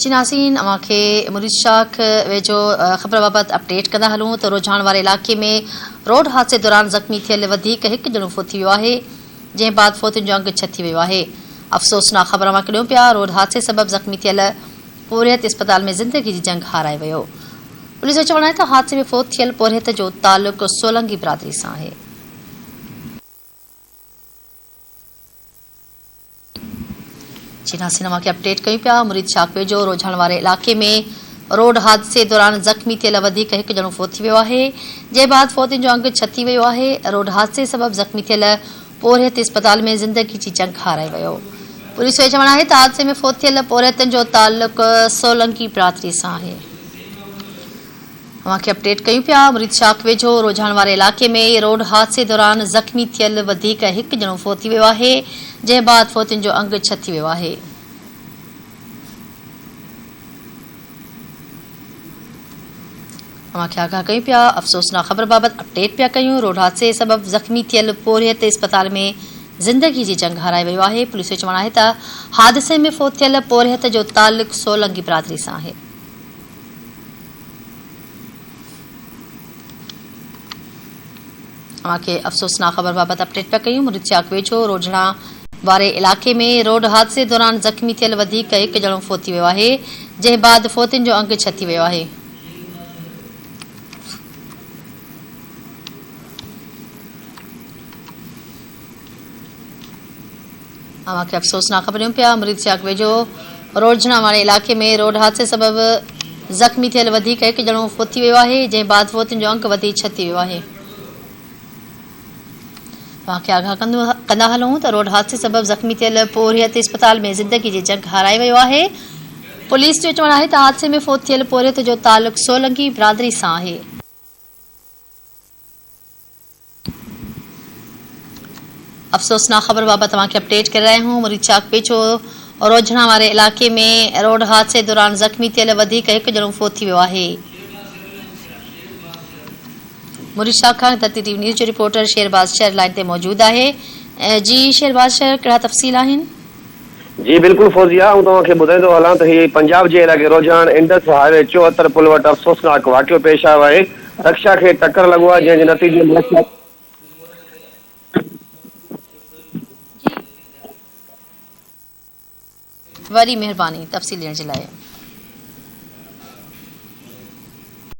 चिनासीन अवांखे मुरीद शाख वेझो ख़बर बाबति अपडेट कंदा हलूं त रुझान वारे इलाइक़े में रोड हादसे दौरान ज़ख़्मी थियल वधीक हिकु ॼणो फोत थी वियो आहे, जंहिं बाद फोतियुनि जो अंगु छत थी वियो आहे। अफ़सोसनाक ख़बर अवांखे ॾियूं पिया, रोड हादसे सबबि ज़ख़्मी थियल पोरियत इस्पताल में ज़िंदगी जी जंग हाराए वियो। पुलिस जो चवणु आहे त हादसे में फोत थियल पोरियत जो तालुक़ु सोलंगी बिरादरी सां आहे। चिनासीन अवांखे अपडेट कयूं पिया, मुरीद शाख वेझो रुझान वारे इलाइक़े में रोड हादसे दौरान ज़ख़्मी थियल वधीक हिकु ॼणो फोत थी वियो आहे, जंहिं बाद फोतियुनि जो अंगु छत थी वियो आहे। रोड हादसे सबबि ज़ख़्मी थियल पोरियत इस्पताल में ज़िंदगी जी जंग हाराए वियो। पुलिस जो चवणु आहे त हादसे में फोत थियल पोरियतनि जो तालुक़ु सोलंगी बिरादरी सां आहे। अवांखे अपडेट कयूं पिया, मुरीद शाख वेझो रुझान वारे इलाइक़े में रोड हादसे दौरान ज़ख़्मी थियल वधीक हिकु ॼणो फोत थी वियो आहे, जंहिं बाद फोतियुनि जो अंगु छत थी वियो आहे। अवांखे आगाह कयूं पिया, अफ़सोसनाक ख़बर बाबति अपडेट पिया कयूं। रोड हादसे सबबि ज़ख़्मी थियल पोरियत इस्पताल में ज़िंदगी जी जंग हाराए वियो आहे। पुलिस जो चवणु आहे त हादसे में फोत थियल पोरियत जो तालुक़ु सोलंगी बिरादरी सां आहे। अवांखे अफ़सोसनाक ख़बर बाबति अपडेट पिया कयूं। मुरीद शाख वेझो रोझणा वारे इलाइक़े में रोड हादसे दौरान ज़ख़्मी थियल वधीक हिकु ॼणो फोत थी वियो आहे, जंहिं बाद फोतियुनि जो अंगु छत थी वियो आहे। अवांखे अफ़सोसनाक ख़बर ॾियूं पिया, मुरीद शाख वेझो रोझणा वारे इलाइक़े में रोड हादसे सबबि ज़ख़्मी थियल वधीक हिकु ॼणो फोत थी वियो आहे, जंहिं बाद फोतियुनि जो अंगु वधी छत थी वियो आहे। अवांखे आगाह कंदा हलूं त रोड हादसे सबबि ज़ख़्मी थियल पोरियत इस्पताल में ज़िंदगी जी जंग हाराए वियो आहे। पुलिस जो चवणु आहे त हादसे में फोत थियल पोरियत जो तालुक़ु सोलंगी बिरादरी सां आहे। अफ़सोसनाक ख़बर बाबति तव्हांखे अपडेट करे रहिया आहियूं। मुरीद शाख वेझो रोझणा वारे इलाइक़े में रोड हादसे दौरान ज़ख़्मी थियल वधीक हिकु ॼणो फोत थी वियो आहे। मुरीद शाख खां धरती टीवी न्यूज़ जो रिपोर्टर शेरबाज़ शहर लाइन ते मौजूदु आहे। जी शेरबाज़ शहर, कहिड़ा तफ़सील आहिनि? जी बिल्कुलु फौजिया, ऐं तव्हांखे ॿुधाईंदो हलां त हीउ पंजाब जे इलाइक़े रोझान इंडस हाईवे 74 पुल वटि अफ़सोसनाक वाक़ियो पेश आयो आहे। रक्षा खे टकर लॻो आहे, जंहिंजे नतीजे में वॾी महिरबानी तफ़सील ॾियण जे लाइ।